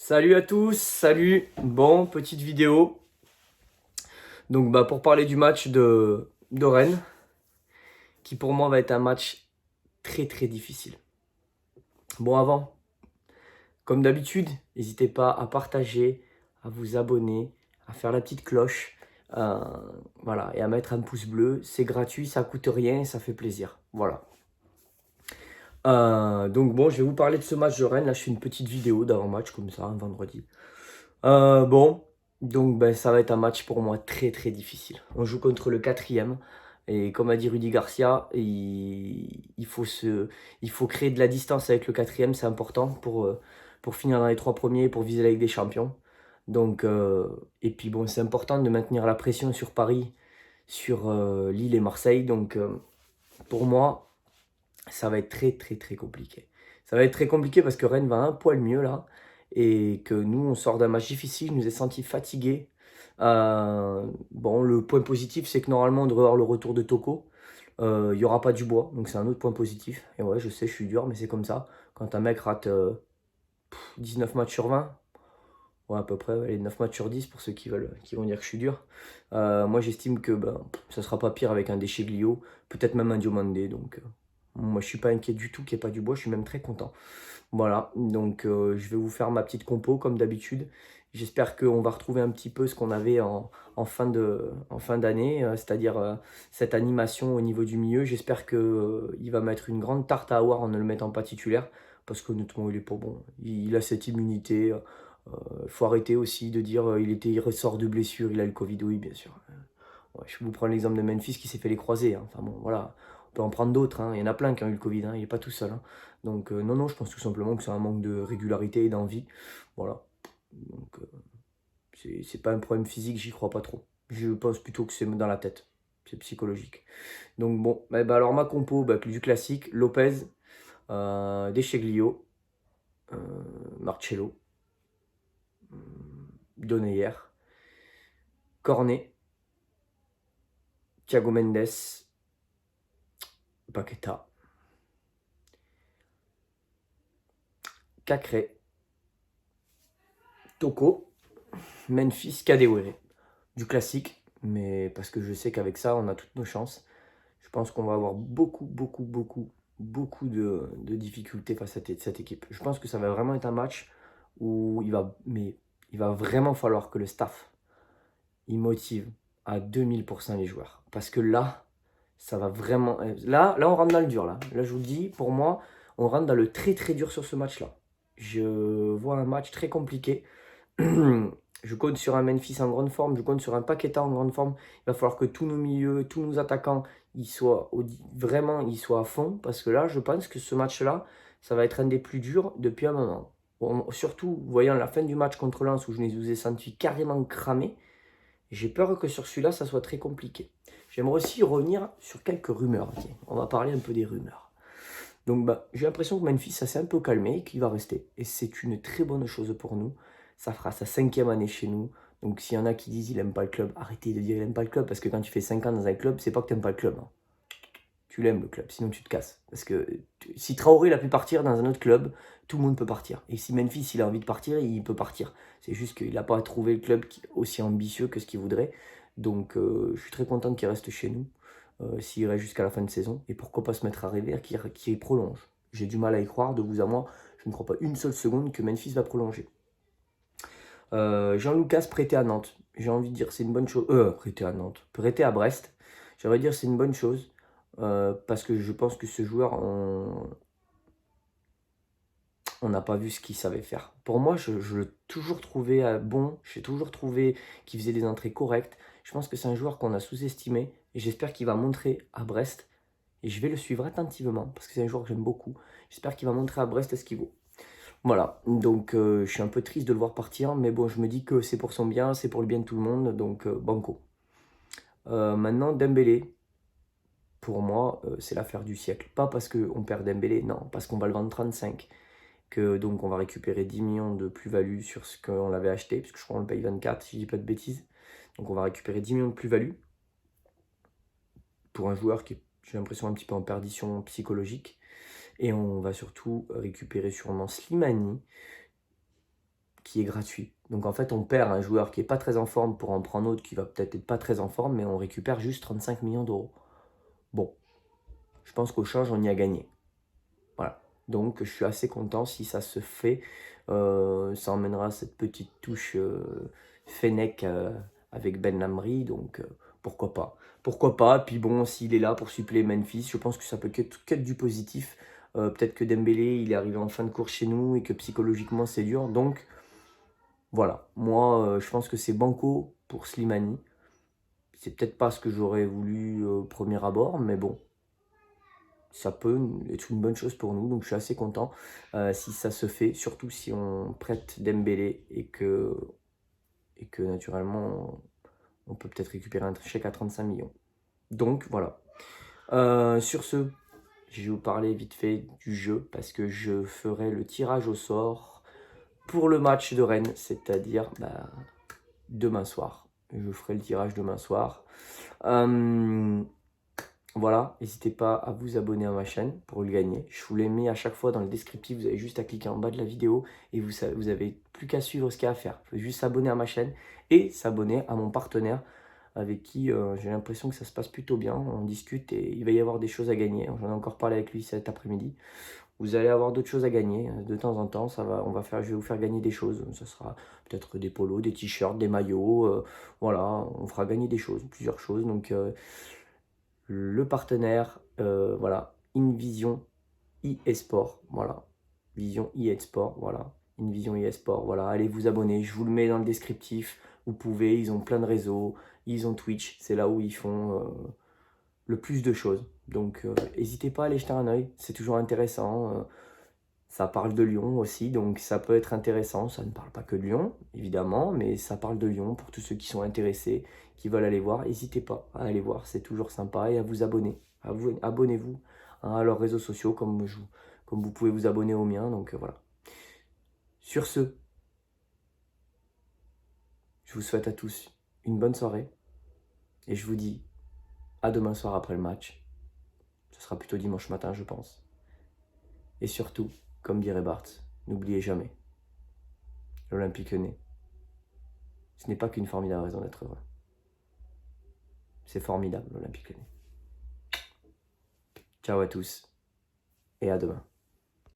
Salut à tous, salut. Bon, petite vidéo. Donc pour parler du match de Rennes, qui pour moi va être un match très très difficile. Bon avant, comme d'habitude, n'hésitez pas à partager, à vous abonner, à faire la petite cloche, euh, voilà, et à mettre un pouce bleu. C'est gratuit, ça coûte rien et ça fait plaisir. Voilà. Donc bon, je vais vous parler de ce match de Rennes. Là, je fais une petite vidéo d'avant-match comme ça, un vendredi. Bon, donc ça va être un match pour moi très très difficile. On joue contre le quatrième et comme a dit Rudy Garcia, il faut créer de la distance avec le quatrième, c'est important pour finir dans les trois premiers, pour viser la Ligue des Champions. Donc, et puis bon, c'est important de maintenir la pression sur Paris, sur Lille et Marseille. Donc pour moi, ça va être très très très compliqué. Ça va être très compliqué parce que Rennes va un poil mieux là et que nous on sort d'un match difficile, je nous ai sentis fatigués. Bon, le point positif c'est que normalement on devrait avoir le retour de Toko. Il n'y aura pas Dubois, donc c'est un autre point positif. Et ouais, je sais, je suis dur, mais c'est comme ça. Quand un mec rate 19 matchs sur 20, ouais, à peu près, ouais, les 9 matchs sur 10 pour ceux qui vont dire que je suis dur. Moi j'estime que ça sera pas pire avec un Deschamps, peut-être même un Diomandé. Donc moi je suis pas inquiet du tout qu'il n'y ait pas Dubois, je suis même très content. Voilà, donc je vais vous faire ma petite compo comme d'habitude. J'espère qu'on va retrouver un petit peu ce qu'on avait en fin d'année, c'est-à-dire cette animation au niveau du milieu. J'espère qu'il va mettre une grande tarte à Aouar en ne le mettant pas titulaire, parce qu'honnêtement, il est pas bon. Il a cette immunité. Il faut arrêter aussi de dire il ressort de blessure, il a le Covid. Oui, bien sûr. Ouais, je vais vous prendre l'exemple de Memphis qui s'est fait les croisés, hein. Enfin bon, voilà. On peut en prendre d'autres, hein. Il y en a plein qui ont eu le Covid, hein. Il n'est pas tout seul, hein. Donc non, non, je pense tout simplement que c'est un manque de régularité et d'envie. Voilà. Donc c'est pas un problème physique, j'y crois pas trop. Je pense plutôt que c'est dans la tête. C'est psychologique. Donc bon, alors ma compo, du classique, Lopez, Descheglio, euh, Marcello, Doneyer, Cornet, Thiago Mendes, Paqueta, Cacré, Toko, Memphis, Kadewere. Du classique, mais parce que je sais qu'avec ça, on a toutes nos chances. Je pense qu'on va avoir beaucoup de difficultés face à cette équipe. Je pense que ça va vraiment être un match où il va vraiment falloir que le staff il motive à 2000% les joueurs. Parce que là, ça va vraiment. Là, on rentre dans le dur. Là, je vous le dis, pour moi, on rentre dans le très très dur sur ce match-là. Je vois un match très compliqué. Je compte sur un Memphis en grande forme, je compte sur un Paqueta en grande forme. Il va falloir que tous nos milieux, tous nos attaquants, vraiment ils soient à fond. Parce que là, je pense que ce match-là, ça va être un des plus durs depuis un moment. Bon, surtout, voyant la fin du match contre Lens où je les ai sentis carrément cramés, j'ai peur que sur celui-là, ça soit très compliqué. J'aimerais aussi revenir sur quelques rumeurs. Tiens, on va parler un peu des rumeurs. Donc j'ai l'impression que Memphis, ça s'est un peu calmé et qu'il va rester. Et c'est une très bonne chose pour nous. Ça fera sa cinquième année chez nous. Donc s'il y en a qui disent qu'il n'aime pas le club, arrêtez de dire qu'il n'aime pas le club. Parce que quand tu fais 5 ans dans un club, c'est pas que tu n'aimes pas le club, hein. Tu l'aimes le club, sinon tu te casses. Parce que si Traoré il a pu partir dans un autre club, tout le monde peut partir. Et si Memphis il a envie de partir, il peut partir. C'est juste qu'il n'a pas trouvé le club aussi ambitieux que ce qu'il voudrait. Donc je suis très content qu'il reste chez nous, s'il reste jusqu'à la fin de saison. Et pourquoi pas se mettre à rêver qu'il prolonge. J'ai du mal à y croire, de vous à moi. Je ne crois pas une seule seconde que Memphis va prolonger. Jean-Lucas prêté à Nantes. J'ai envie de dire c'est une bonne chose. Prêté à Nantes. Prêté à Brest. J'aimerais dire c'est une bonne chose. Parce que je pense que ce joueur, on n'a pas vu ce qu'il savait faire. Pour moi, je l'ai toujours trouvé bon. J'ai toujours trouvé qu'il faisait des entrées correctes. Je pense que c'est un joueur qu'on a sous-estimé. Et j'espère qu'il va montrer à Brest. Et je vais le suivre attentivement. Parce que c'est un joueur que j'aime beaucoup. J'espère qu'il va montrer à Brest ce qu'il vaut. Voilà, donc je suis un peu triste de le voir partir, mais bon, je me dis que c'est pour son bien, c'est pour le bien de tout le monde, donc banco. Maintenant, Dembélé, pour moi, c'est l'affaire du siècle. Pas parce qu'on perd Dembélé, non, parce qu'on va le vendre 35, que donc on va récupérer 10 millions de plus-value sur ce qu'on l'avait acheté, puisque je crois qu'on le paye 24, si je dis pas de bêtises. Donc on va récupérer 10 millions de plus-value pour un joueur qui est, j'ai l'impression, un petit peu en perdition psychologique. Et on va surtout récupérer sûrement Slimani, qui est gratuit. Donc en fait, on perd un joueur qui n'est pas très en forme pour en prendre un autre qui va peut-être être pas très en forme, mais on récupère juste 35 millions d'euros. Bon, je pense qu'au change, on y a gagné. Voilà. Donc je suis assez content si ça se fait. Ça emmènera cette petite touche Fennec avec Ben Lamry, donc pourquoi pas. Pourquoi pas, puis bon, s'il est là pour suppléer Memphis, je pense que ça peut qu'être du positif. Peut-être que Dembélé, il est arrivé en fin de course chez nous et que psychologiquement c'est dur. Donc voilà, moi je pense que c'est banco pour Slimani. C'est peut-être pas ce que j'aurais voulu au premier abord, mais bon, ça peut être une bonne chose pour nous, donc je suis assez content si ça se fait, surtout si on prête Dembélé et que naturellement on peut peut-être récupérer un chèque à 35 millions. Donc voilà. Sur ce, je vais vous parler vite fait du jeu parce que je ferai le tirage au sort pour le match de Rennes, c'est-à-dire demain soir. Je ferai le tirage demain soir. Voilà, n'hésitez pas à vous abonner à ma chaîne pour le gagner. Je vous l'ai mis à chaque fois dans le descriptif, vous avez juste à cliquer en bas de la vidéo et vous avez plus qu'à suivre ce qu'il y a à faire. Il faut juste s'abonner à ma chaîne et s'abonner à mon partenaire avec qui j'ai l'impression que ça se passe plutôt bien. On discute et il va y avoir des choses à gagner. J'en ai encore parlé avec lui cet après-midi. Vous allez avoir d'autres choses à gagner de temps en temps. Je vais vous faire gagner des choses. Ça sera peut-être des polos, des t-shirts, des maillots. Voilà, on fera gagner des choses, plusieurs choses. Donc le partenaire, voilà, InVision eSport, voilà, Vision eSport, voilà, InVision eSport, voilà, allez vous abonner, je vous le mets dans le descriptif, vous pouvez, ils ont plein de réseaux, ils ont Twitch, c'est là où ils font le plus de choses, donc n'hésitez pas à aller jeter un oeil, c'est toujours intéressant, ça parle de Lyon aussi, donc ça peut être intéressant, ça ne parle pas que de Lyon, évidemment, mais ça parle de Lyon pour tous ceux qui sont intéressés, qui veulent aller voir, n'hésitez pas à aller voir, c'est toujours sympa, et à vous abonner, abonnez-vous hein, à leurs réseaux sociaux, comme vous pouvez vous abonner au mien, donc voilà. Sur ce, je vous souhaite à tous une bonne soirée, et je vous dis à demain soir après le match, ce sera plutôt dimanche matin je pense, et surtout, comme dirait Bart, n'oubliez jamais, l'Olympique Lyonnais, ce n'est pas qu'une formidable raison d'être heureux. C'est formidable, l'Olympique Lyonnais. Ciao à tous et à demain.